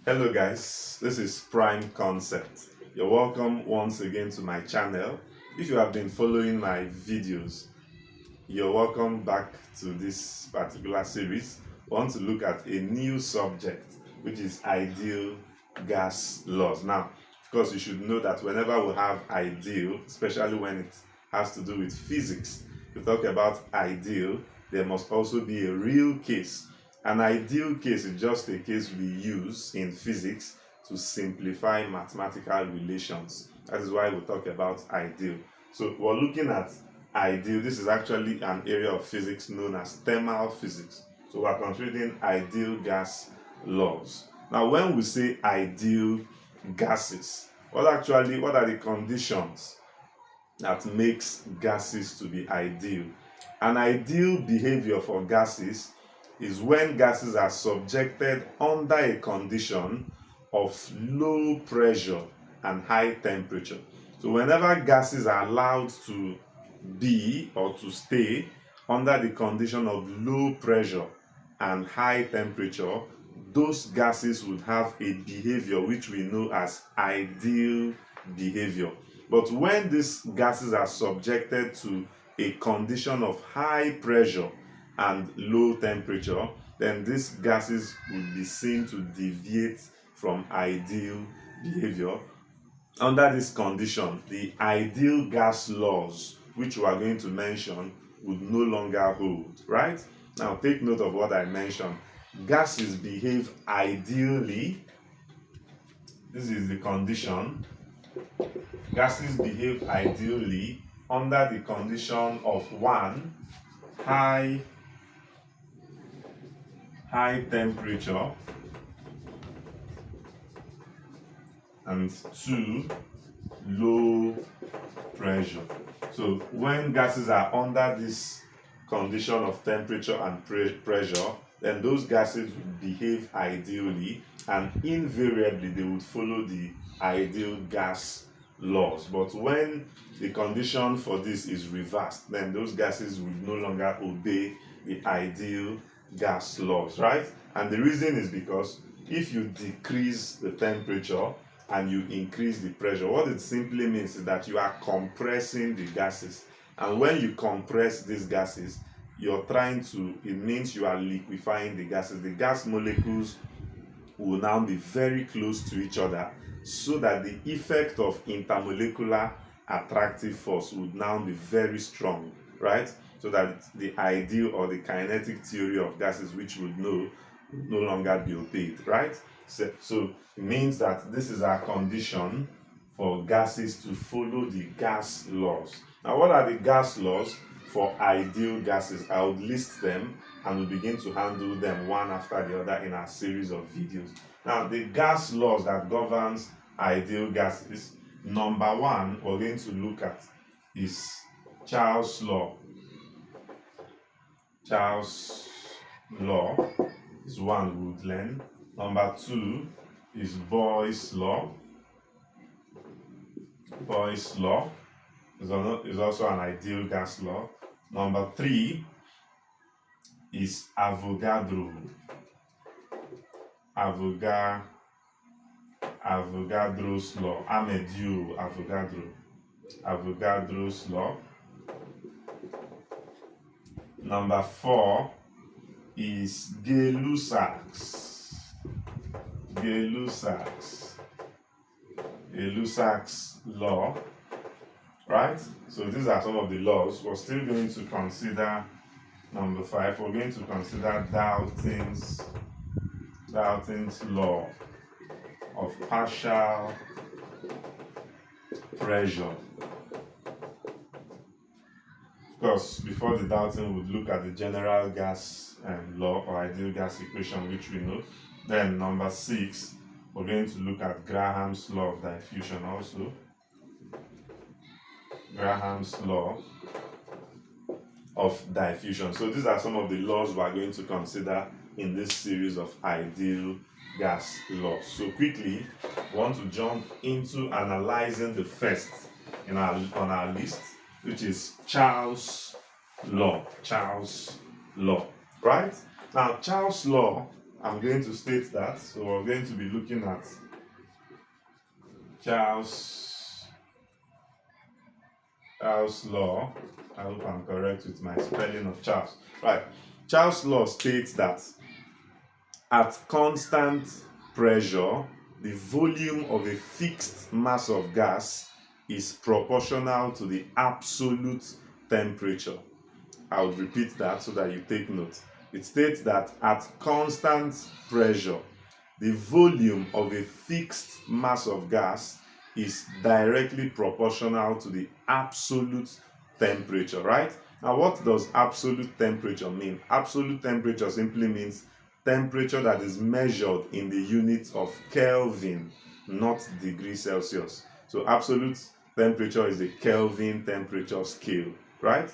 Hello guys, this is Prime Concept. You're welcome once again to my channel. If you have been following my videos, you're welcome back to this particular series. We want to look at a new subject, which is ideal gas laws. Now, of course, you should know that whenever we have ideal, especially when it has to do with physics, we talk about ideal, there must also be a real case. An ideal case is just a case we use in physics to simplify mathematical relations. That is why we talk about ideal. So we're looking at ideal. This is actually an area of physics known as thermal physics. So we're considering ideal gas laws. Now, when we say ideal gases, what are the conditions that makes gases to be ideal? An ideal behavior for gases is when gases are subjected under a condition of low pressure and high temperature. So whenever gases are allowed to be or to stay under the condition of low pressure and high temperature, those gases would have a behavior which we know as ideal behavior. But when these gases are subjected to a condition of high pressure and low temperature, then these gases will be seen to deviate from ideal behavior. Under this condition, the ideal gas laws, which we are going to mention, would no longer hold, right? Now, take note of what I mentioned. Gases behave ideally. This is the condition. Gases behave ideally under the condition of one, high temperature, and two, low pressure. So when gases are under this condition of temperature and pressure, then those gases will behave ideally, and invariably they would follow the ideal gas laws. But when the condition for this is reversed, then those gases will no longer obey the ideal gas laws, right? And the reason is because if you decrease the temperature and you increase the pressure, what it simply means is that you are compressing the gases. And when you compress these gases, it means you are liquefying the gases. The gas molecules will now be very close to each other, so that the effect of intermolecular attractive force would now be very strong, right? So that the ideal or the kinetic theory of gases, which we know, would no longer be obeyed, right? So it means that this is our condition for gases to follow the gas laws. Now, what are the gas laws for ideal gases? I would list them and we'll begin to handle them one after the other in our series of videos. Now, the gas laws that governs ideal gases, number one we're going to look at is Charles' law. Charles' law is one we would learn. Number two is Boyle's law. Boyle's law is also an ideal gas law. Number three is Avogadro's law. Avogadro's law. Number four is Gay-Lussac's law, right? So these are some of the laws. We're still going to consider number five. We're going to consider Dalton's law of partial pressure. Of course, before the Dalton, would look at the general gas law or ideal gas equation, which we know. Then number six, we're going to look at Graham's law of diffusion also. Graham's law of diffusion. So these are some of the laws we are going to consider in this series of ideal gas laws. So quickly, we want to jump into analyzing the first on our list, which is Charles' law. Right? Now, Charles' law I'm going to state that. So we're going to be looking at Charles law. I hope I'm correct with my spelling of Charles. Right. Charles law states that at constant pressure, the volume of a fixed mass of gas is proportional to the absolute temperature. I would repeat that so that you take note. It states that at constant pressure, the volume of a fixed mass of gas is directly proportional to the absolute temperature, right? Now, what does absolute temperature mean? Absolute temperature simply means temperature that is measured in the units of Kelvin, not degrees Celsius. So absolute temperature is the Kelvin temperature scale, right?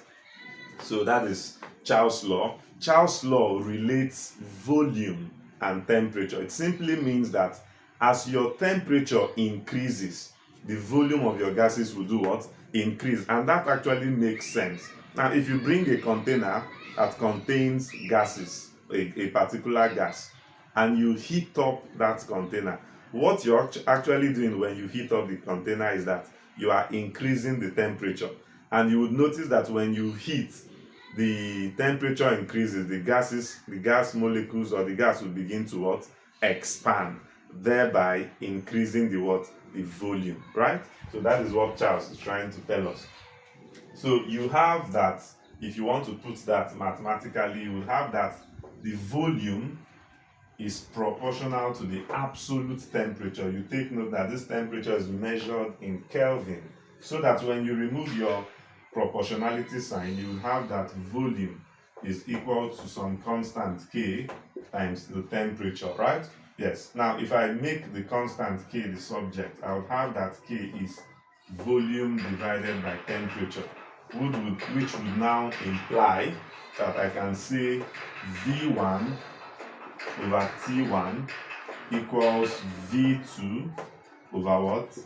So that is Charles law. Charles law relates volume and temperature. It simply means that as your temperature increases, the volume of your gases will do what? Increase. And that actually makes sense. Now, if you bring a container that contains gases, a particular gas, and you heat up that container, what you're actually doing when you heat up the container is that you are increasing the temperature. And you would notice that when you heat, the temperature increases, the gas molecules or the gas will begin to what? Expand, thereby increasing the what? The volume, right? So that is what Charles is trying to tell us. So you have that, if you want to put that mathematically, you will have that the volume is proportional to the absolute temperature. You take note that this temperature is measured in Kelvin, so that when you remove your proportionality sign, you have that volume is equal to some constant K times the temperature, right? Yes. Now, if I make the constant K the subject, I would have that K is volume divided by temperature, which would now imply that I can say V1 over T1 equals V2 over what?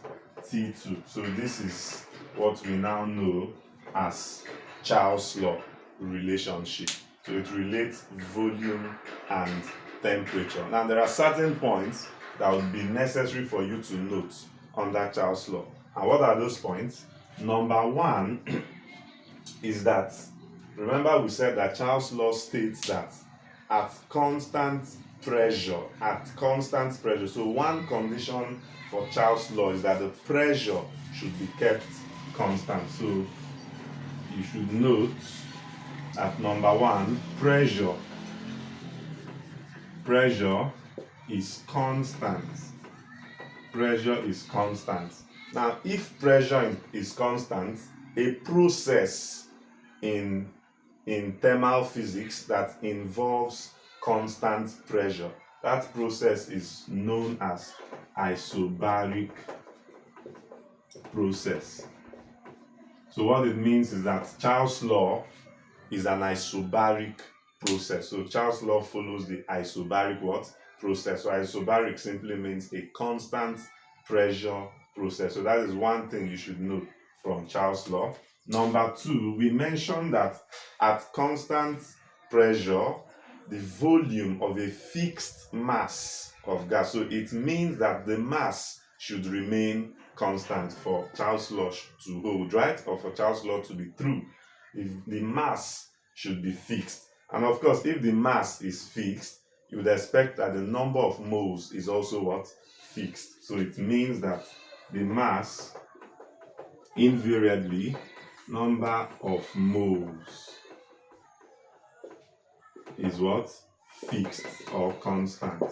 T2. So this is what we now know as Charles law relationship. So it relates volume and temperature. Now there are certain points that would be necessary for you to note under Charles law. And what are those points? Number one is that, remember we said that Charles law states that at constant pressure, so one condition for Charles law is that the pressure should be kept constant. So you should note at number one, pressure is constant. Pressure is constant. Now, if pressure is constant, a process in thermal physics that involves constant pressure, that process is known as isobaric process. So what it means is that Charles law is an isobaric process. So Charles law follows the isobaric what? Process. So isobaric simply means a constant pressure process. So that is one thing you should know from Charles law. Number two, we mentioned that at constant pressure, the volume of a fixed mass of gas, so it means that the mass should remain constant for Charles law to hold, right? Or for Charles law to be true. If the mass should be fixed. And of course, if the mass is fixed, you would expect that the number of moles is also what? Fixed. So it means that the mass, invariably, number of moles is what? Fixed or constant.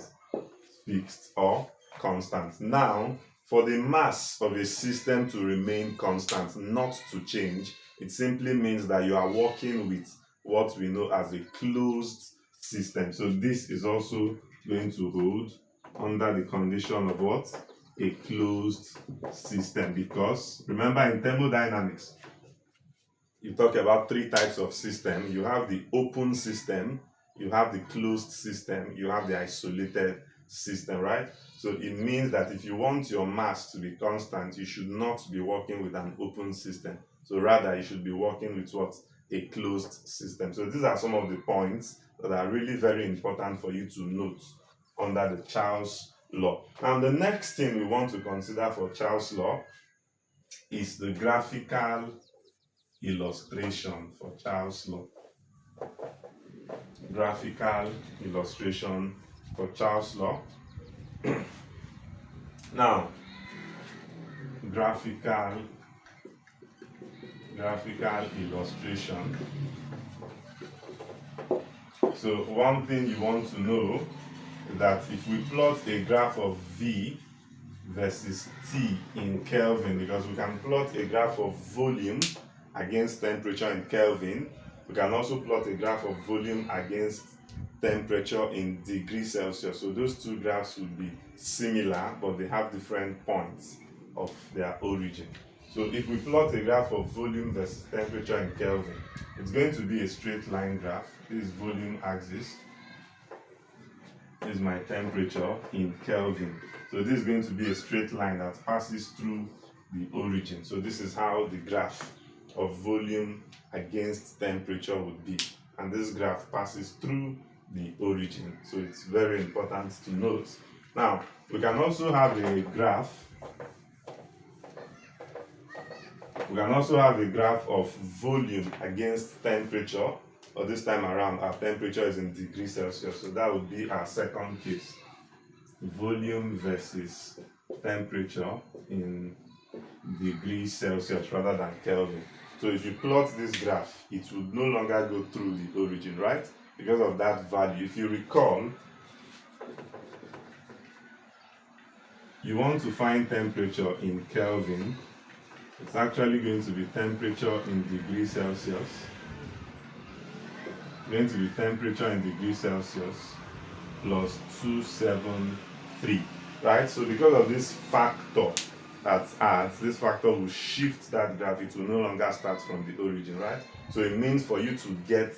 Fixed or constant. Now, for the mass of a system to remain constant, not to change, it simply means that you are working with what we know as a closed system. So this is also going to hold under the condition of what? A closed system. Because remember, in thermodynamics, you talk about three types of system. You have the open system, you have the closed system, you have the isolated system, right? So it means that if you want your mass to be constant, you should not be working with an open system. So rather, you should be working with what? A closed system. So these are some of the points that are really very important for you to note under the Charles law. Now, the next thing we want to consider for Charles law is the graphical illustration for Charles law. Graphical illustration for Charles law. Now, graphical illustration. So one thing you want to know is that if we plot a graph of V versus T in Kelvin, because we can plot a graph of volume against temperature in Kelvin, we can also plot a graph of volume against temperature in degrees Celsius. So those two graphs would be similar, but they have different points of their origin. So if we plot a graph of volume versus temperature in Kelvin, it's going to be a straight line graph. This is volume axis. This is my temperature in Kelvin. So this is going to be a straight line that passes through the origin. So this is how the graph of volume against temperature would be. And this graph passes through the origin. So it's very important to note. Now, we can also have a graph. We can also have a graph of volume against temperature, or this time around our temperature is in degrees Celsius. So that would be our second case. Volume versus temperature in degrees Celsius rather than Kelvin. So if you plot this graph, it would no longer go through the origin, right? Because of that value. If you recall, you want to find temperature in Kelvin. It's actually going to be temperature in degrees Celsius. It's going to be temperature in degrees Celsius plus 273, right? So because of this factor that adds, this factor will shift that graph. It will no longer start from the origin, right? So it means for you to get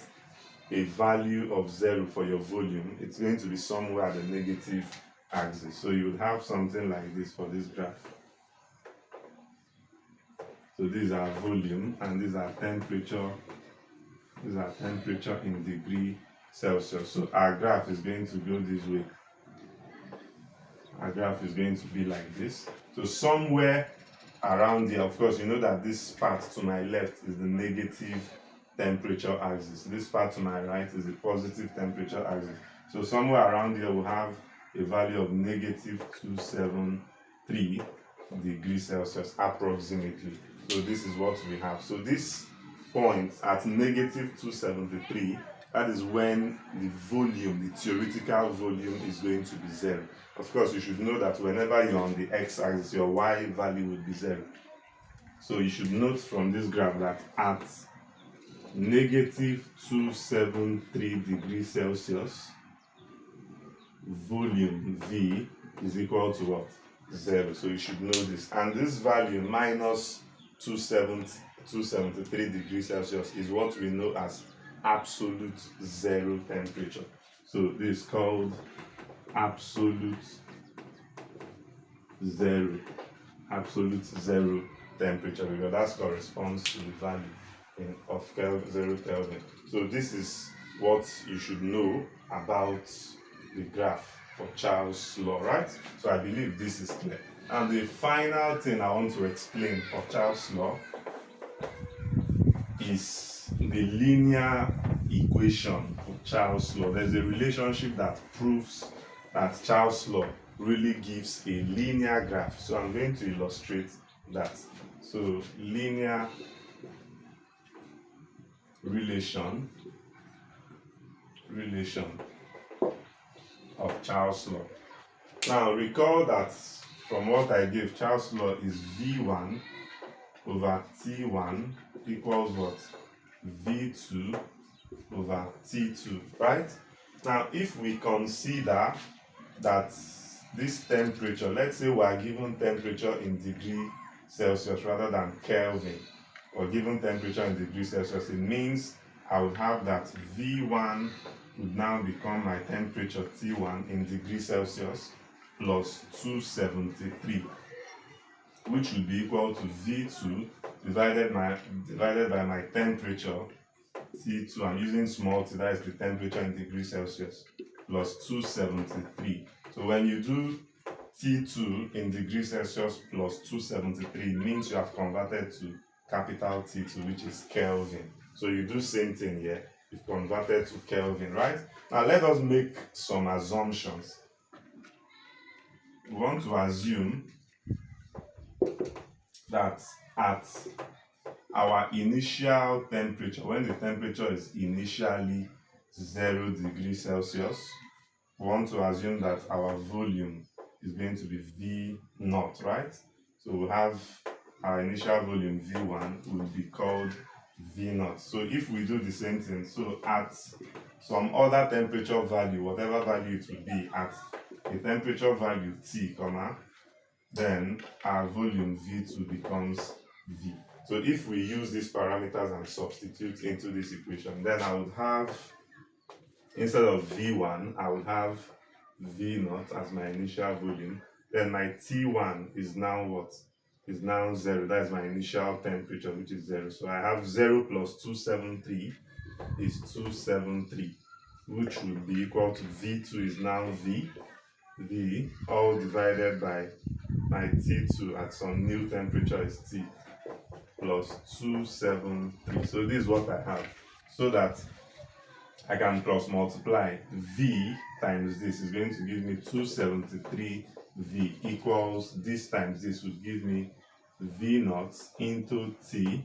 a value of 0 for your volume, it's going to be somewhere at the negative axis. So you would have something like this for this graph. So these are volume and these are temperature. These are temperature in degree Celsius. So our graph is going to go this way. Our graph is going to be like this. So somewhere around here, of course, you know that this part to my left is the negative temperature axis. This part to my right is the positive temperature axis. So somewhere around here we'll have a value of negative 273 degrees Celsius approximately. So this is what we have. So this point at negative 273, that is when the volume, the theoretical volume, is going to be 0. Of course, you should know that whenever you're on the x-axis, your y value would be 0. So you should note from this graph that at negative 273 degrees Celsius, volume V is equal to what? 0. So you should know this. And this value minus 273 degrees Celsius is what we know as absolute 0 temperature. So this is called absolute 0 temperature, because that corresponds to the value of 0 Kelvin. So this is what you should know about the graph for Charles' law, right? So I believe this is clear. And the final thing I want to explain for Charles' law is the linear equation for Charles' law. There's a relationship that proves that Charles' law really gives a linear graph. So I'm going to illustrate that. So linear relation of Charles' law. Now recall that from what I gave, Charles' law is V1 over T1 equals what? V2 over T2, right? Now if we consider that this temperature, let's say we are given temperature in degree Celsius rather than Kelvin, or given temperature in degrees Celsius, it means I would have that V1 would now become my temperature T1 in degrees Celsius plus 273, which will be equal to V2 divided by my temperature T2. I'm using small t, that is the temperature in degrees Celsius, plus 273. So when you do T2 in degrees Celsius plus 273, it means you have converted to capital T2, which is Kelvin. So you do same thing here. You've converted to Kelvin, right? Now let us make some assumptions. We want to assume that at our initial temperature, when the temperature is initially 0 degrees Celsius, we want to assume that our volume is going to be V naught, right? So we have our initial volume V1 will be called V naught. So if we do the same thing, so at some other temperature value, whatever value it will be at a temperature value T, then our volume V2 becomes V. So if we use these parameters and substitute into this equation, then I would have, instead of V1, I would have V0 as my initial volume. Then my T1 is now what? Is now 0. That is my initial temperature, which is 0. So I have 0 plus 273 is 273, which will be equal to V2 is now V, all divided by my T2 at some new temperature is T, plus 273. So this is what I have. So that I can cross multiply V times this is going to give me 273 V equals this times this would give me V naught into T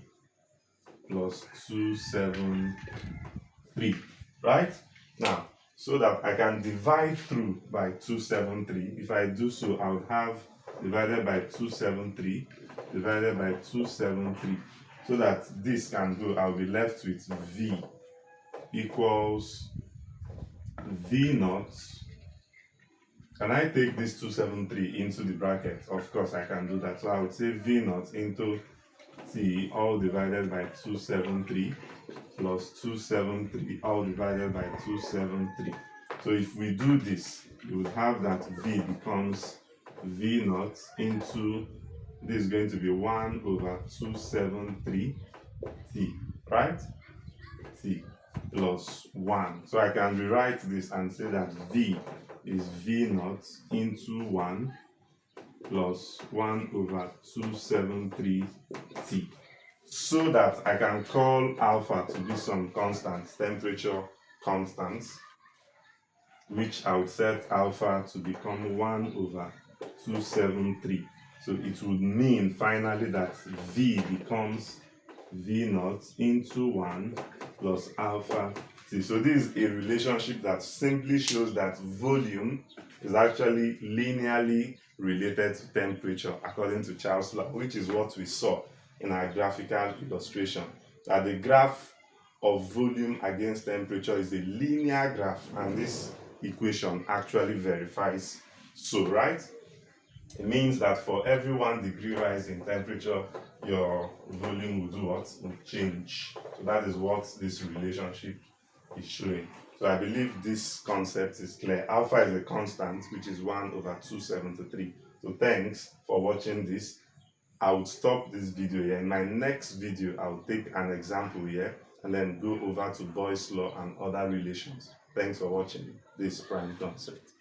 plus 273, right? Now, so that I can divide through by 273, if I do so, I would have divided by 273 divided by 273, so that this can go, I'll be left with V equals V naught. Can I take this 273 into the bracket? Of course I can do that. So I would say V naught into T all divided by 273 plus 273 all divided by 273. So if we do this, you would have that V becomes V naught into, this is going to be 1 over 273 T, right? T plus 1. So I can rewrite this and say that V is V naught into 1 plus 1 over 273 T. So that I can call alpha to be some constant, temperature constants, which I would set alpha to become 1 over 273. So it would mean finally that V becomes V naught into 1 plus alpha T. So this is a relationship that simply shows that volume is actually linearly related to temperature according to Charles' law, which is what we saw in our graphical illustration. That the graph of volume against temperature is a linear graph, and this equation actually verifies so, right? It means that for every 1 degree rise in temperature, your volume will do what? Will change. So that is what this relationship is showing. So I believe this concept is clear. Alpha is a constant, which is 1 over 273. So thanks for watching this. I will stop this video here. In my next video, I will take an example here and then go over to Boyle's law and other relations. Thanks for watching this prime concept.